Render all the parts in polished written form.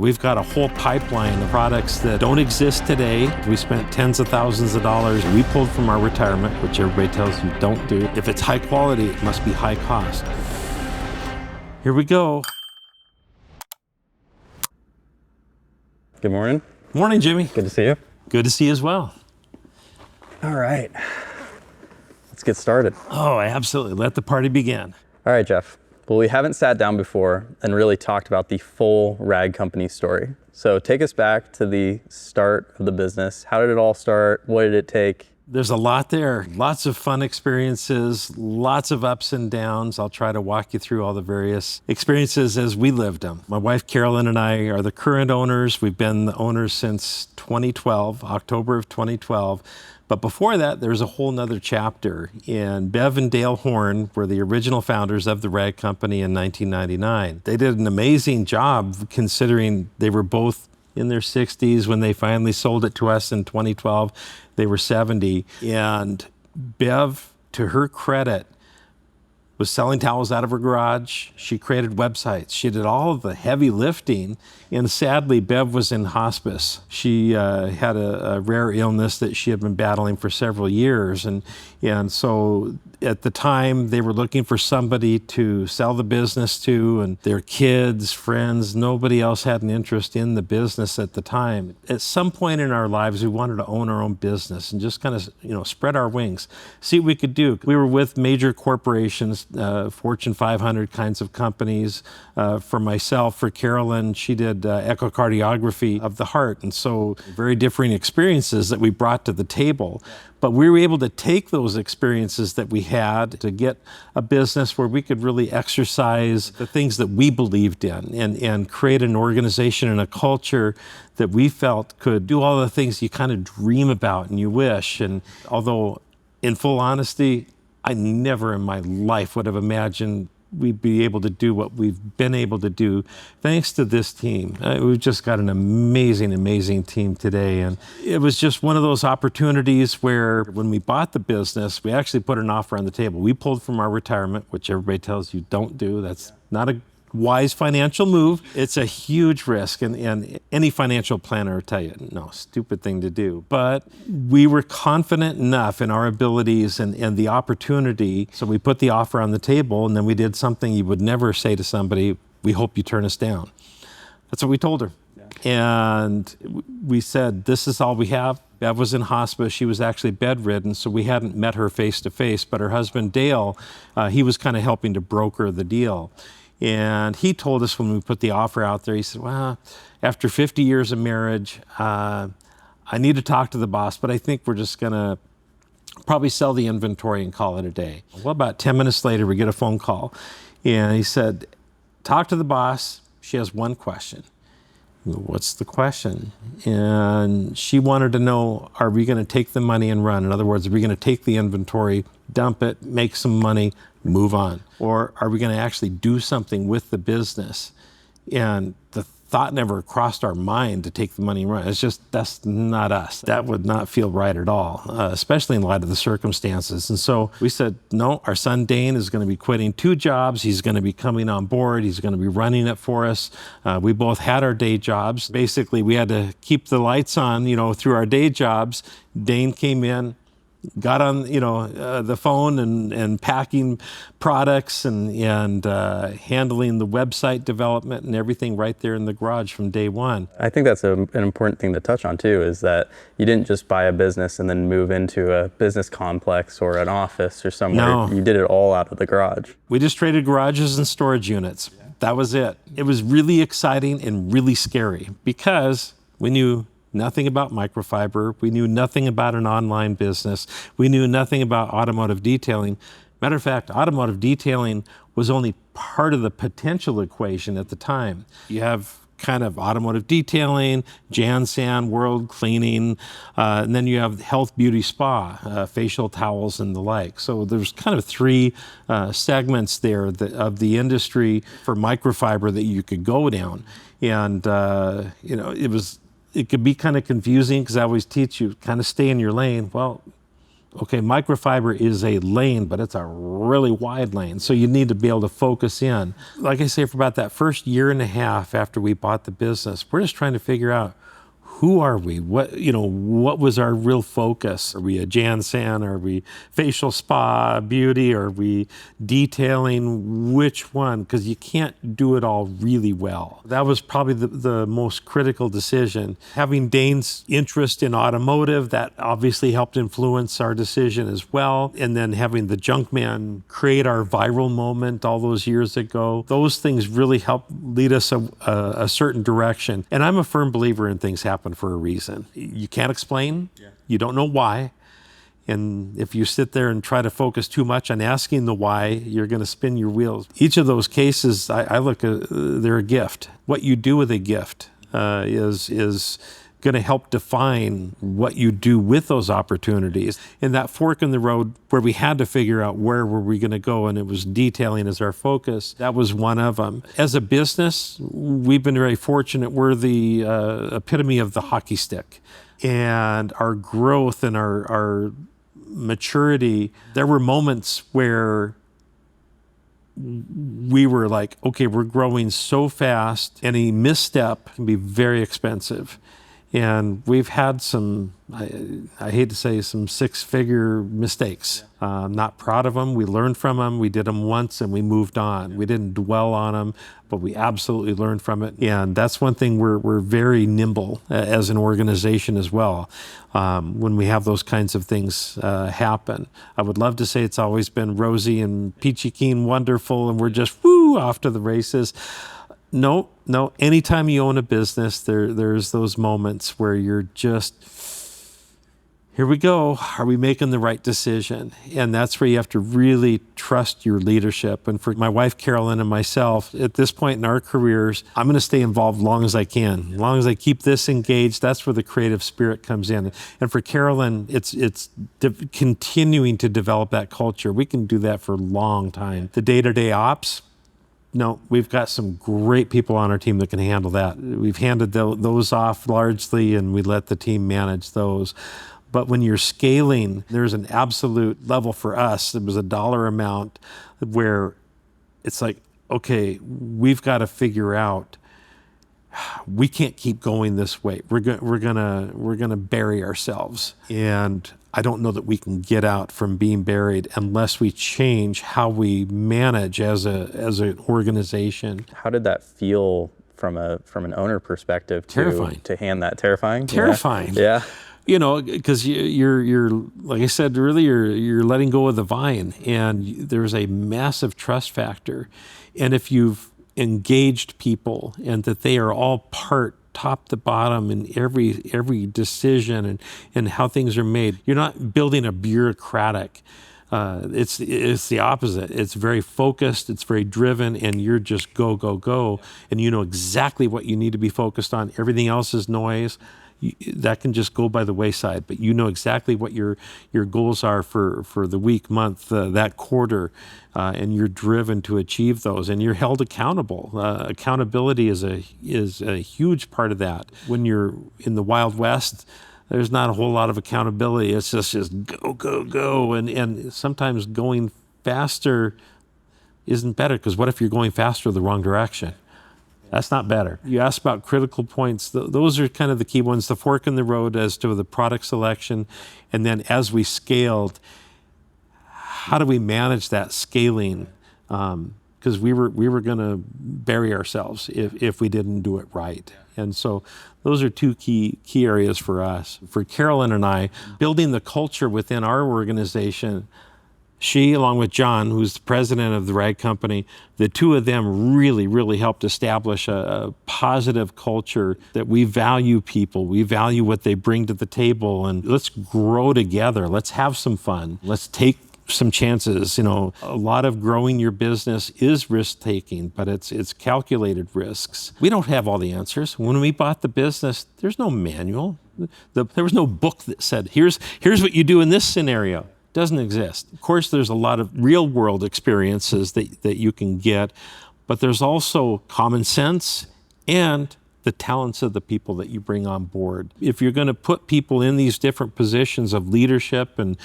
We've got a whole pipeline of products that don't exist today. We spent tens of thousands of dollars. We pulled from our retirement, which everybody tells you don't do. If it's high quality, it must be high cost. Here we go. Good morning. Morning, Jimmy. Good to see you. Good to see you as well. All right. Let's get started. Oh, absolutely. Let the party begin. All right, Jeff. Well, we haven't sat down before and really talked about the full rag company story. So take us back to the start of the business. How did it all start? What did it take? There's a lot there. Lots of fun experiences, lots of ups and downs. I'll try to walk you through all the various experiences as we lived them. My wife, Carolyn, and I are the current owners. We've been the owners since 2012, October of 2012. But before that, there's a whole nother chapter. And Bev and Dale Horn were the original founders of the rag company in 1999. They did an amazing job considering they were both in their 60s when they finally sold it to us in 2012. They were 70. And Bev, to her credit, was selling towels out of her garage. She created websites. She did all of the heavy lifting. And sadly, Bev was in hospice. She had a rare illness that she had been battling for several years. And so at the time, they were looking for somebody to sell the business to, and their kids, friends, nobody else had an interest in the business at the time. At some point in our lives, we wanted to own our own business and just kind of, spread our wings, see what we could do. We were with major corporations, Fortune 500 kinds of companies. For myself, for Carolyn, she did echocardiography of the heart. And so very differing experiences that we brought to the table. But we were able to take those experiences that we had to get a business where we could really exercise the things that we believed in and create an organization and a culture that we felt could do all the things you kind of dream about and you wish. And although, in full honesty, I never in my life would have imagined we'd be able to do what we've been able to do thanks to this team. We've just got an amazing, amazing team today. And it was just one of those opportunities where when we bought the business, we actually put an offer on the table. We pulled from our retirement, which everybody tells you don't do. That's not a wise financial move. It's a huge risk, and any financial planner will tell you, no, stupid thing to do. But we were confident enough in our abilities and the opportunity, so we put the offer on the table, and then we did something you would never say to somebody, we hope you turn us down. That's what we told her. Yeah. And we said, this is all we have. Bev was in hospice. She was actually bedridden, so we hadn't met her face to face, but her husband, Dale, he was kind of helping to broker the deal. And he told us when we put the offer out there, he said, well, after 50 years of marriage, I need to talk to the boss, but I think we're just going to probably sell the inventory and call it a day. Well, about 10 minutes later, we get a phone call. And he said, talk to the boss. She has one question. What's the question? And she wanted to know, are we going to take the money and run? In other words, are we going to take the inventory, dump it, make some money, move on? Or are we going to actually do something with the business? And the thought never crossed our mind to take the money and run. It's just, that's not us. That would not feel right at all, especially in light of the circumstances. And so we said, no, our son Dane is going to be quitting 2 jobs. He's going to be coming on board. He's going to be running it for us. We both had our day jobs. Basically, we had to keep the lights on, through our day jobs. Dane came in, got on, the phone and packing products and handling the website development and everything right there in the garage from day one. I think that's an important thing to touch on too, is that you didn't just buy a business and then move into a business complex or an office or somewhere. No. You did it all out of the garage. We just traded garages and storage units. That was it. It was really exciting and really scary because we knew nothing about microfiber. We knew nothing about an online business. We knew nothing about automotive detailing. Matter of fact, automotive detailing was only part of the potential equation at the time. You have kind of automotive detailing, Jansan, World Cleaning, and then you have health, beauty, spa, facial towels and the like. So there's kind of 3 segments there of the industry for microfiber that you could go down. And, it could be kind of confusing because I always teach you kind of stay in your lane. Well, Okay, microfiber is a lane, but it's a really wide lane. So you need to be able to focus in. Like I say, for about that first year and a half after we bought the business, we're just trying to figure out, who are we? What was our real focus? Are we a Jansan? Are we facial spa, beauty? Are we detailing? Which one? Because you can't do it all really well. That was probably the most critical decision. Having Dane's interest in automotive, that obviously helped influence our decision as well. And then having the Junkman create our viral moment all those years ago, those things really helped lead us a certain direction. And I'm a firm believer in things happen for a reason. You can't explain. You don't know why. And if you sit there and try to focus too much on asking the why, you're going to spin your wheels. Each of those cases, I look at, they're a gift. What you do with a gift is going to help define what you do with those opportunities. In that fork in the road where we had to figure out where were we going to go, and it was detailing as our focus, that was one of them. As a business, we've been very fortunate. We're the epitome of the hockey stick. And our growth and our maturity, there were moments where we were like, okay, we're growing so fast, any misstep can be very expensive. And we've had some, I hate to say, some six-figure mistakes. I'm not proud of them. We learned from them. We did them once and we moved on. We didn't dwell on them, but we absolutely learned from it. And that's one thing we're very nimble as an organization as well when we have those kinds of things happen. I would love to say it's always been rosy and peachy keen wonderful and we're just off to the races. No. Anytime you own a business, there's those moments where you're just, here we go. Are we making the right decision? And that's where you have to really trust your leadership. And for my wife, Carolyn, and myself, at this point in our careers, I'm going to stay involved as long as I can. As long as I keep this engaged, that's where the creative spirit comes in. And for Carolyn, it's continuing to develop that culture. We can do that for a long time. The day-to-day ops, no, we've got some great people on our team that can handle that. We've handed those off largely, and we let the team manage those. But when you're scaling, there's an absolute level for us. It was a dollar amount where it's like, okay, we've got to figure out, we can't keep going this way. We're gonna bury ourselves. And I don't know that we can get out from being buried unless we change how we manage as an organization. How did that feel from an owner perspective to hand that? Terrifying? Terrifying. Yeah. Because you're like I said earlier, you're letting go of the vine, and there's a massive trust factor. And if you've engaged people and that they are all part, top to bottom, in every decision and how things are made, you're not building a bureaucratic. It's the opposite. It's very focused, it's very driven, and you're just go, and you know exactly what you need to be focused on. Everything else is noise. That can just go by the wayside, but you know exactly what your goals are for the week, month, that quarter, and you're driven to achieve those, and you're held accountable. Accountability is a huge part of that. When you're in the Wild West, there's not a whole lot of accountability. It's just go, and sometimes going faster isn't better, because what if you're going faster the wrong direction? That's not better. You asked about critical points. Those are kind of the key ones, the fork in the road as to the product selection. And then as we scaled, how do we manage that scaling? Because we were going to bury ourselves if we didn't do it right. And so those are two key areas for us. For Carolyn and I, building the culture within our organization, she, along with John, who's the president of the rag company, the two of them really helped establish a positive culture that we value people. We value what they bring to the table, and let's grow together. Let's have some fun. Let's take some chances. A lot of growing your business is risk-taking, but it's calculated risks. We don't have all the answers. When we bought the business, there's no manual. There was no book that said, here's what you do in this scenario. Doesn't exist. Of course, there's a lot of real world experiences that you can get, but there's also common sense and the talents of the people that you bring on board. If you're going to put people in these different positions of leadership and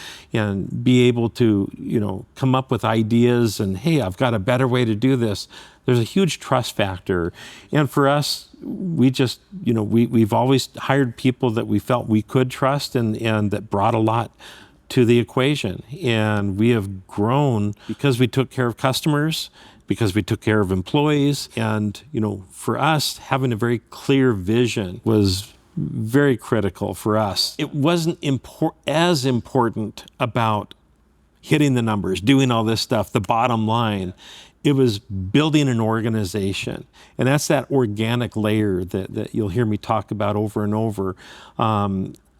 be able to, come up with ideas and, hey, I've got a better way to do this, there's a huge trust factor. And for us, we just, we've always hired people that we felt we could trust and that brought a lot to the equation. And we have grown because we took care of customers, because we took care of employees. And, for us, having a very clear vision was very critical for us. It wasn't as important about hitting the numbers, doing all this stuff, the bottom line. It was building an organization. And that's that organic layer that you'll hear me talk about over and over.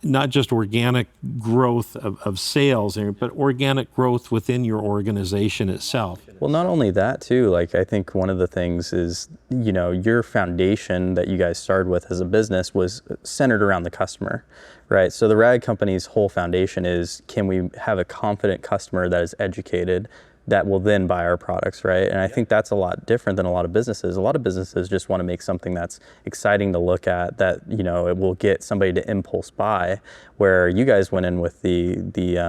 Not just organic growth of sales, but organic growth within your organization itself. Well, not only that too, I think one of the things is, your foundation that you guys started with as a business was centered around the customer, right? So the Rag Company's whole foundation is, can we have a confident customer that is educated, that will then buy our products, right? And I think that's a lot different than a lot of businesses. A lot of businesses just want to make something that's exciting to look at, that, it will get somebody to impulse buy, where you guys went in with the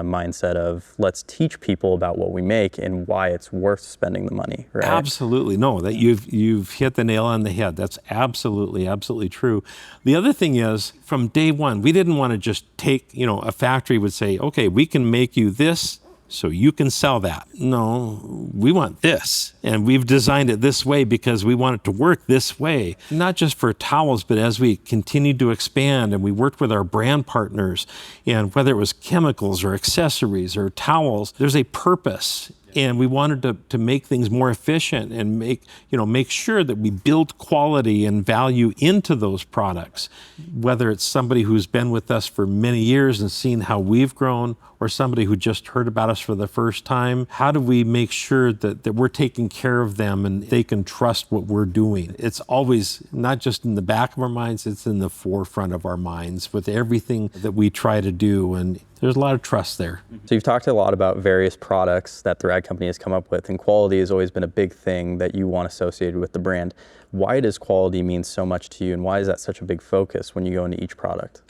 mindset of, let's teach people about what we make and why it's worth spending the money, right? Absolutely. No, that you've hit the nail on the head. That's absolutely true. The other thing is, from day one, we didn't want to just take, a factory would say, okay, we can make you this, so you can sell that. No, we want this. And we've designed it this way because we want it to work this way. Not just for towels, but as we continued to expand and we worked with our brand partners, and whether it was chemicals or accessories or towels, there's a purpose. And we wanted to make things more efficient and make sure that we build quality and value into those products. Whether it's somebody who's been with us for many years and seen how we've grown, or somebody who just heard about us for the first time, how do we make sure that we're taking care of them and they can trust what we're doing? It's always not just in the back of our minds, it's in the forefront of our minds with everything that we try to do. And there's a lot of trust there. So you've talked a lot about various products that the Rag Company has come up with, and quality has always been a big thing that you want associated with the brand. Why does quality mean so much to you, and why is that such a big focus when you go into each product?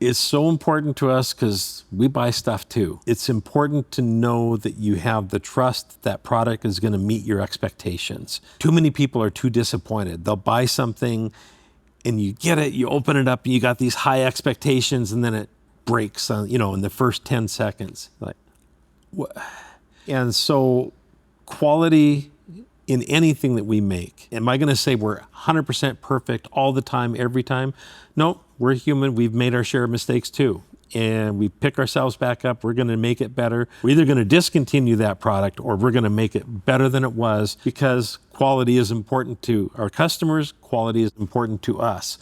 It's so important to us because we buy stuff too. It's important to know that you have the trust that product is going to meet your expectations. Too many people are too disappointed. They'll buy something and you get it, you open it up, and you got these high expectations, and then it breaks on, in the first 10 seconds. What? And so quality in anything that we make. Am I going to say we're 100% perfect all the time, every time? No, we're human. We've made our share of mistakes too. And we pick ourselves back up. We're going to make it better. We're either going to discontinue that product or we're going to make it better than it was, because quality is important to our customers. Quality is important to us.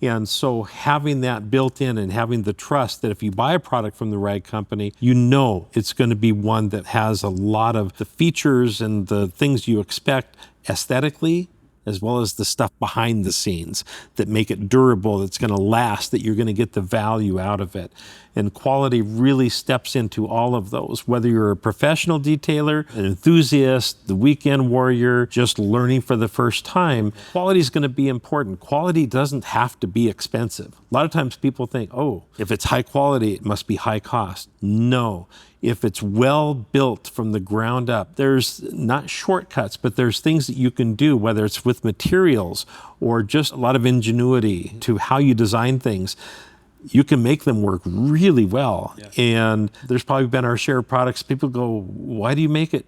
And so having that built in and having the trust that if you buy a product from the Rag Company, it's going to be one that has a lot of the features and the things you expect aesthetically, as well as the stuff behind the scenes that make it durable, that's going to last, that you're going to get the value out of it. And quality really steps into all of those, whether you're a professional detailer, an enthusiast, the weekend warrior, just learning for the first time. Quality is going to be important. Quality doesn't have to be expensive. A lot of times people think, oh, if it's high quality, it must be high cost. No. If it's well built from the ground up, there's not shortcuts, but there's things that you can do, whether it's with materials or just a lot of ingenuity to how you design things. You can make them work really well. Yeah. And there's probably been our share of products. People go, why do you make it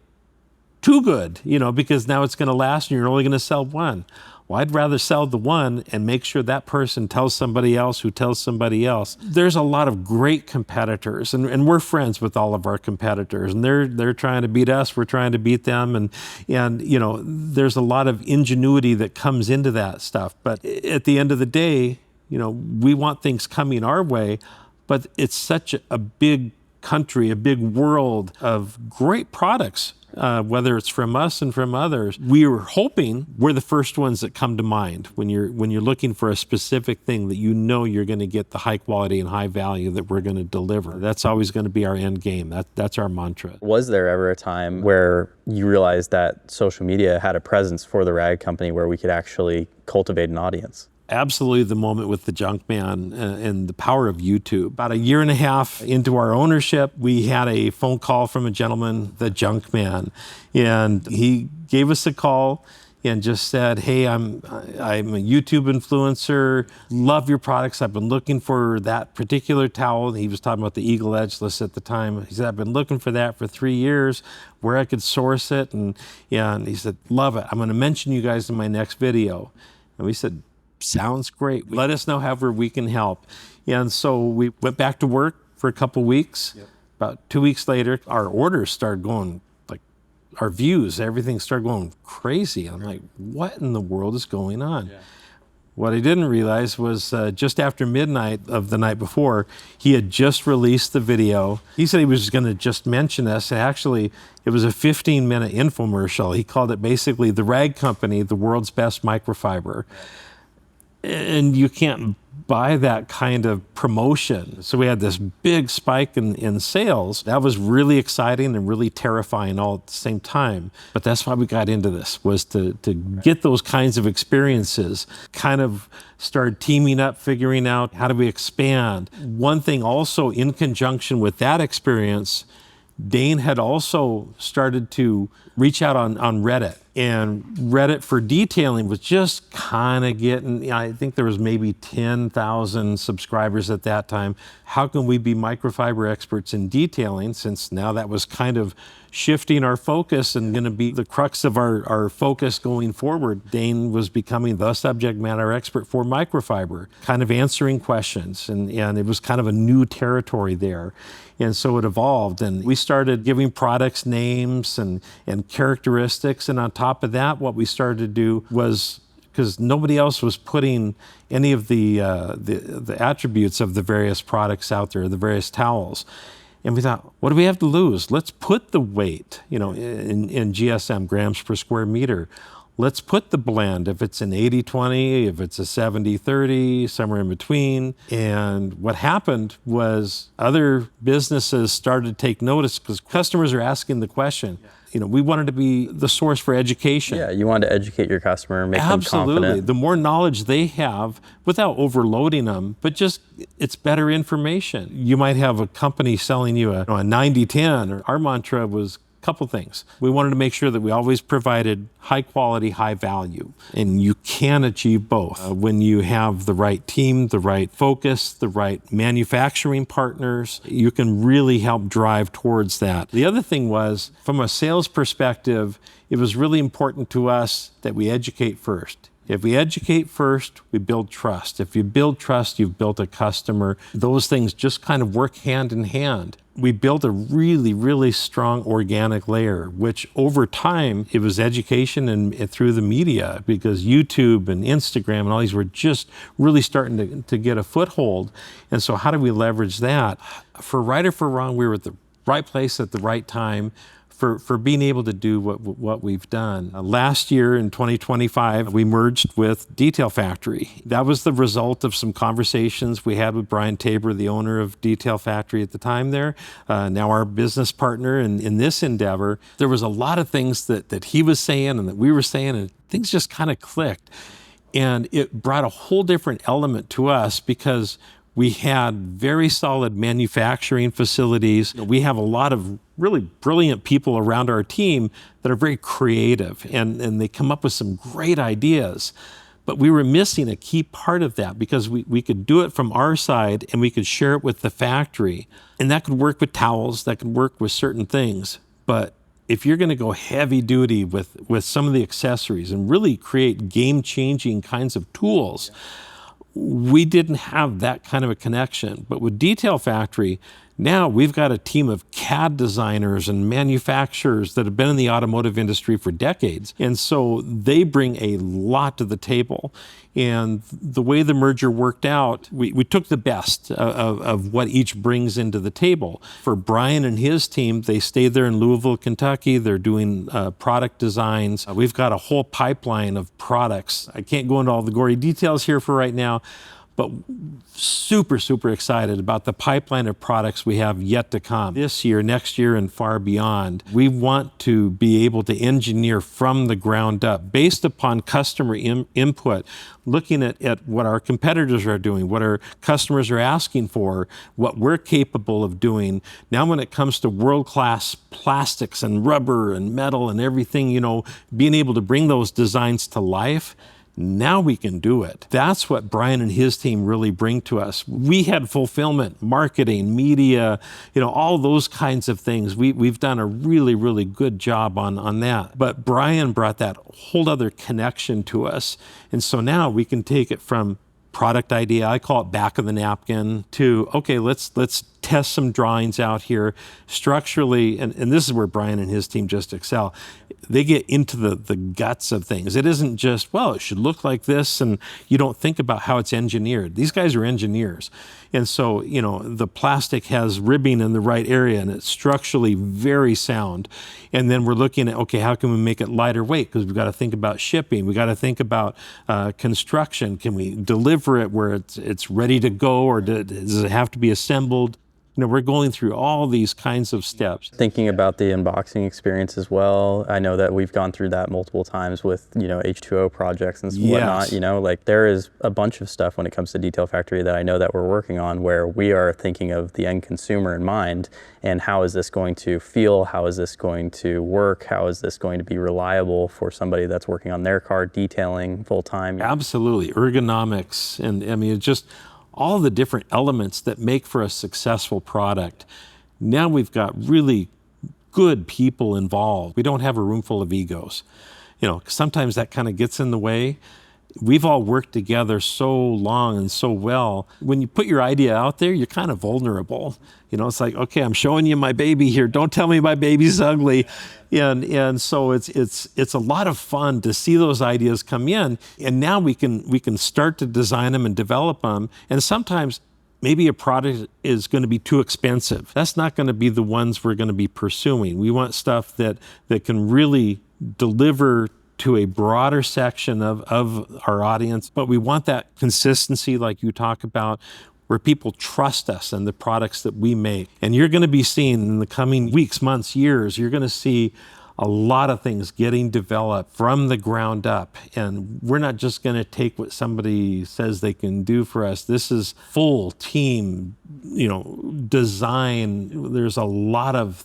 too good? Because now it's going to last and you're only going to sell one. Well, I'd rather sell the one and make sure that person tells somebody else who tells somebody else. There's a lot of great competitors, and we're friends with all of our competitors, and they're trying to beat us, we're trying to beat them, and there's a lot of ingenuity that comes into that stuff. But at the end of the day, we want things coming our way, but it's such a big country, a big world of great products whether it's from us and from others. We were hoping we're the first ones that come to mind when you're looking for a specific thing that you know you're going to get the high quality and high value that we're going to deliver. That's always going to be our end game. That's our mantra. Was there ever a time where you realized that social media had a presence for the rag company where we could actually cultivate an audience? Absolutely, the moment with the Junkman and the power of YouTube. About a year and a half into our ownership, we had a phone call from a gentleman, the Junkman, and he gave us a call and just said, "Hey, I'm a YouTube influencer. Love your products. I've been looking for that particular towel." He was talking about the Eagle Edgeless at the time. He said, "I've been looking for that for 3 years, where I could source it." And he said, "Love it. I'm going to mention you guys in my next video." And we said, "Sounds great. Let us know however we can help." And so we went back to work for a couple weeks. Yep. About 2 weeks later, our orders started going, like our views, everything started going crazy. I'm like, what in the world is going on? Yeah. What I didn't realize was just after midnight of the night before, he had just released the video. He said he was going to just mention us. Actually, it was a 15-minute infomercial. He called it basically the rag company, the world's best microfiber. And you can't buy that kind of promotion. So we had this big spike in sales. That was really exciting and really terrifying all at the same time. But that's why we got into this, was to get those kinds of experiences, kind of started teaming up, figuring out how do we expand. One thing also in conjunction with that experience, Dane had also started to reach out on Reddit. And Reddit for detailing was just kind of getting, I think there was maybe 10,000 subscribers at that time. How can we be microfiber experts in detailing, since now that was kind of shifting our focus and going to be the crux of our focus going forward. Dane was becoming the subject matter expert for microfiber, kind of answering questions. And it was kind of a new territory there. And so it evolved, and we started giving products names and characteristics. And on top of that, what we started to do was, because nobody else was putting any of the attributes of the various products out there, the various towels. And we thought, what do we have to lose? Let's put the weight, in GSM, grams per square meter. Let's put the blend, if it's an 80-20, if it's a 70-30, somewhere in between. And what happened was other businesses started to take notice because customers are asking the question. We wanted to be the source for education. Yeah, you wanted to educate your customer, make them confident. Absolutely. The more knowledge they have, without overloading them, but just it's better information. You might have a company selling you a 90-10. Our mantra was couple things. We wanted to make sure that we always provided high quality, high value. And you can achieve both when you have the right team, the right focus, the right manufacturing partners. You can really help drive towards that. The other thing was, from a sales perspective, it was really important to us that we educate first. If we educate first, we build trust. If you build trust, you've built a customer. Those things just kind of work hand in hand. We built a really, really strong organic layer, which over time, it was education and through the media, because YouTube and Instagram and all these were just really starting to get a foothold. And so how do we leverage that? For right or for wrong, we were at the right place at the right time for being able to do what we've done. Last year in 2025, we merged with Detail Factory. That was the result of some conversations we had with Brian Tabor, the owner of Detail Factory at the time there, now our business partner in this endeavor. There was a lot of things that he was saying and that we were saying, and things just kind of clicked. And it brought a whole different element to us because we had very solid manufacturing facilities. We have a lot of really brilliant people around our team that are very creative, and they come up with some great ideas. But we were missing a key part of that because we could do it from our side and we could share it with the factory. And that could work with towels, that could work with certain things. But if you're going to go heavy duty with some of the accessories and really create game-changing kinds of tools, we didn't have that kind of a connection. But with Detail Factory, Now we've got a team of CAD designers and manufacturers that have been in the automotive industry for decades. And so they bring a lot to the table. And the way the merger worked out, we took the best of what each brings into the table. For Brian and his team, they stayed there in Louisville, Kentucky. They're doing product designs. We've got a whole pipeline of products. I can't go into all the gory details here for right now, but super, super excited about the pipeline of products we have yet to come this year, next year, and far beyond. We want to be able to engineer from the ground up based upon customer input, looking at what our competitors are doing, what our customers are asking for, what we're capable of doing. Now when it comes to world-class plastics and rubber and metal and everything, being able to bring those designs to life, now we can do it. That's what Brian and his team really bring to us. We had fulfillment, marketing, media, all those kinds of things. We've done a really, really good job on that. But Brian brought that whole other connection to us. And so now we can take it from product idea, I call it back of the napkin, to, okay, let's test some drawings out here structurally. And this is where Brian and his team just excel. They get into the guts of things. It isn't just, well, it should look like this, and you don't think about how it's engineered. These guys are engineers. And so, the plastic has ribbing in the right area, and it's structurally very sound. And then we're looking at, okay, how can we make it lighter weight? Because we've got to think about shipping. We've got to think about construction. Can we deliver it where it's ready to go, or does it have to be assembled? We're going through all these kinds of steps. Thinking about the unboxing experience as well. I know that we've gone through that multiple times with, H2O projects and whatnot. Yes. There is a bunch of stuff when it comes to Detail Factory that I know that we're working on where we are thinking of the end consumer in mind, and how is this going to feel? How is this going to work? How is this going to be reliable for somebody that's working on their car detailing full time? Absolutely. Ergonomics, and it's just all the different elements that make for a successful product. Now we've got really good people involved. We don't have a room full of egos. Sometimes that kind of gets in the way. We've all worked together so long and so well. When you put your idea out there, you're kind of vulnerable. It's like, okay, I'm showing you my baby here. Don't tell me my baby's ugly. And so it's a lot of fun to see those ideas come in. And now we can start to design them and develop them. And sometimes maybe a product is going to be too expensive. That's not going to be the ones we're going to be pursuing. We want stuff that can really deliver to a broader section of our audience. But we want that consistency like you talk about, where people trust us and the products that we make. And you're going to be seeing in the coming weeks, months, years, you're going to see a lot of things getting developed from the ground up. And we're not just going to take what somebody says they can do for us. This is full team, design. There's a lot of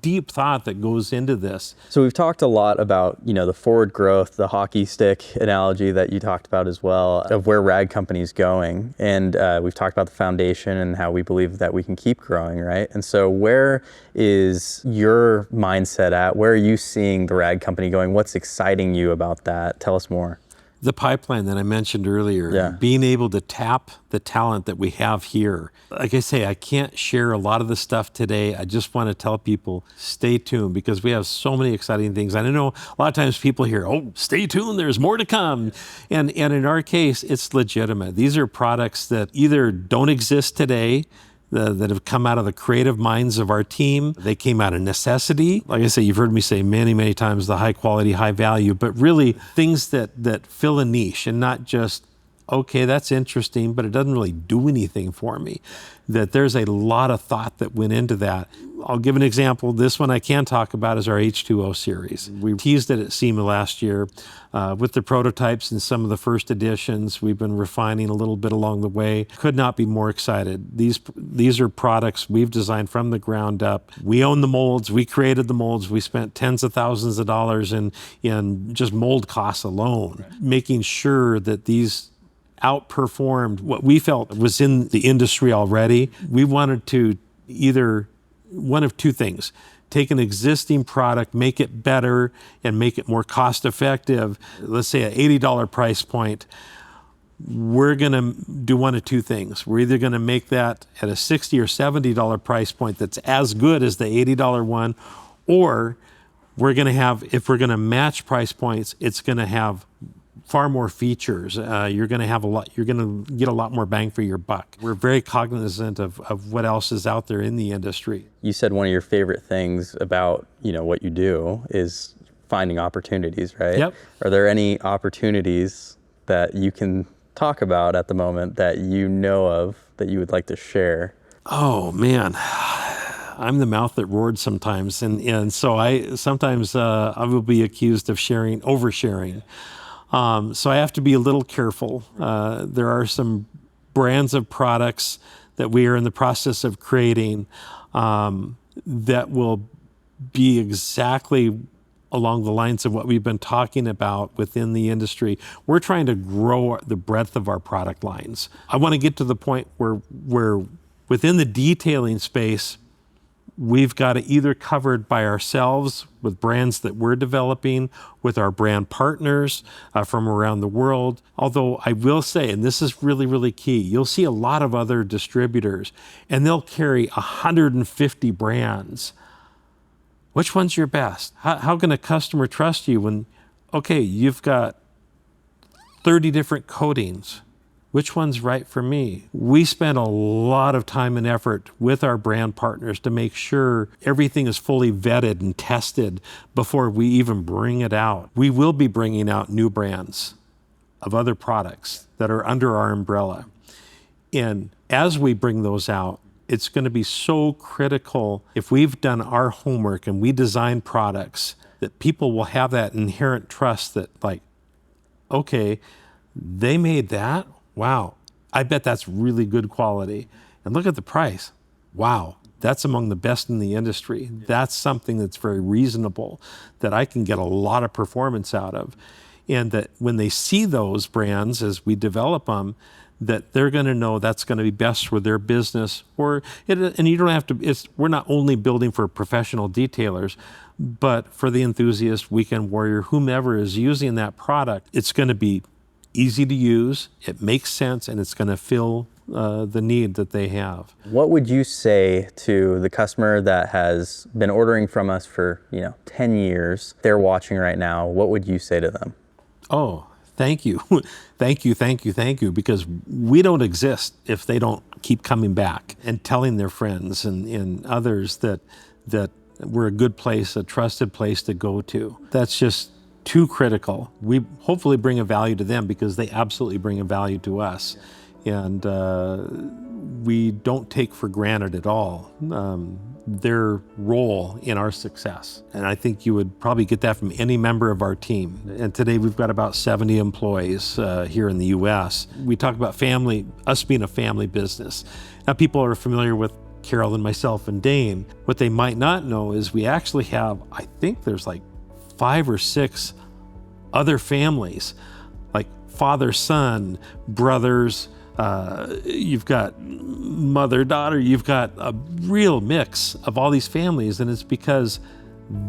deep thought that goes into this. So we've talked a lot about, the forward growth, the hockey stick analogy that you talked about as well, of where Rag Company's going. And we've talked about the foundation and how we believe that we can keep growing, right? And so where is your mindset at? Where are you seeing the Rag Company going? What's exciting you about that? Tell us more. The pipeline that I mentioned earlier, being able to tap the talent that we have here. Like I say, I can't share a lot of the stuff today. I just want to tell people, stay tuned, because we have so many exciting things. And I know a lot of times people hear, oh, stay tuned, there's more to come. And in our case, it's legitimate. These are products that either don't exist today, that have come out of the creative minds of our team. They came out of necessity. Like I say, you've heard me say many, many times, the high quality, high value, but really things that fill a niche, and not just, okay, that's interesting, but it doesn't really do anything for me. That there's a lot of thought that went into that. I'll give an example. This one I can talk about is our H2O series. We teased it at SEMA last year with the prototypes and some of the first editions. We've been refining a little bit along the way. Could not be more excited. These are products we've designed from the ground up. We own the molds. We created the molds. We spent tens of thousands of dollars in just mold costs alone, making sure that these outperformed what we felt was in the industry already. We wanted to either one of two things: take an existing product, make it better, and make it more cost effective. Let's say an $80 price point, we're going to do one of two things. We're either going to make that at a $60 or $70 price point that's as good as the $80 one, or we're going to have, if we're going to match price points, it's going to have far more features. You're going to have a lot, you're going to get a lot more bang for your buck. We're very cognizant of what else is out there in the industry. You said one of your favorite things about, what you do is finding opportunities, right? Yep. Are there any opportunities that you can talk about at the moment that you know of that you would like to share? Oh man, I'm the mouth that roared sometimes, and so I sometimes I will be accused of oversharing. So I have to be a little careful. There are some brands of products that we are in the process of creating that will be exactly along the lines of what we've been talking about within the industry. We're trying to grow the breadth of our product lines. I want to get to the point where within the detailing space, we've got it either covered by ourselves with brands that we're developing, with our brand partners from around the world. Although I will say, and this is really, really key, you'll see a lot of other distributors and they'll carry 150 brands. Which one's your best? How can a customer trust you when, okay, you've got 30 different coatings? Which one's right for me? We spend a lot of time and effort with our brand partners to make sure everything is fully vetted and tested before we even bring it out. We will be bringing out new brands of other products that are under our umbrella. And as we bring those out, it's going to be so critical if we've done our homework and we design products that people will have that inherent trust that, like, okay, they made that. Wow, I bet that's really good quality. And look at the price. Wow, that's among the best in the industry. That's something that's very reasonable that I can get a lot of performance out of. And that when they see those brands as we develop them, that they're going to know that's going to be best for their business. And you don't have to, we're not only building for professional detailers, but for the enthusiast, weekend warrior, whomever is using that product, it's going to be easy to use, it makes sense, and it's going to fill the need that they have. What would you say to the customer that has been ordering from us for 10 years? They're watching right now. What would you say to them? Oh, thank you. Thank you, because we don't exist if they don't keep coming back and telling their friends and others that we're a good place, a trusted place to go to. That's just too critical. We hopefully bring a value to them because they absolutely bring a value to us. And we don't take for granted at all their role in our success. And I think you would probably get that from any member of our team. And today we've got about 70 employees here in the US. We talk about family, us being a family business. Now people are familiar with Carol and myself and Dane. What they might not know is we actually have, I think there's like 5 or 6 other families, like father, son, brothers, you've got mother, daughter, you've got a real mix of all these families. And it's because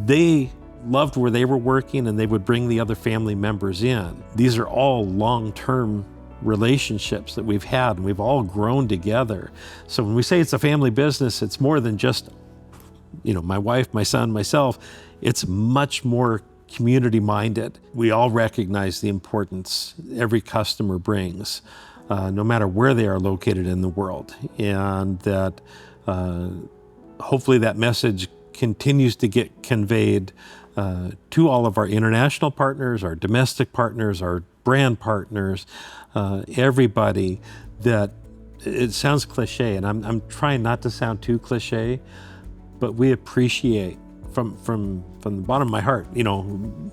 they loved where they were working and they would bring the other family members in. These are all long-term relationships that we've had and we've all grown together. So when we say it's a family business, it's more than just, my wife, my son, myself. It's much more community-minded. We all recognize the importance every customer brings, no matter where they are located in the world. And that hopefully that message continues to get conveyed to all of our international partners, our domestic partners, our brand partners, everybody, that it sounds cliche, and I'm trying not to sound too cliche, but we appreciate from the bottom of my heart,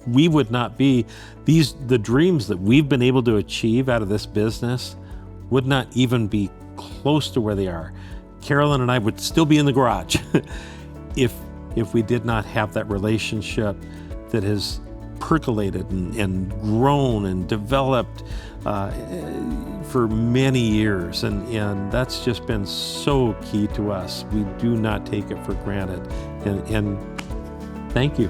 we would not be the dreams that we've been able to achieve out of this business would not even be close to where they are. Carolyn and I would still be in the garage if we did not have that relationship that has percolated and grown and developed for many years, and that's just been so key to us. We do not take it for granted, and thank you.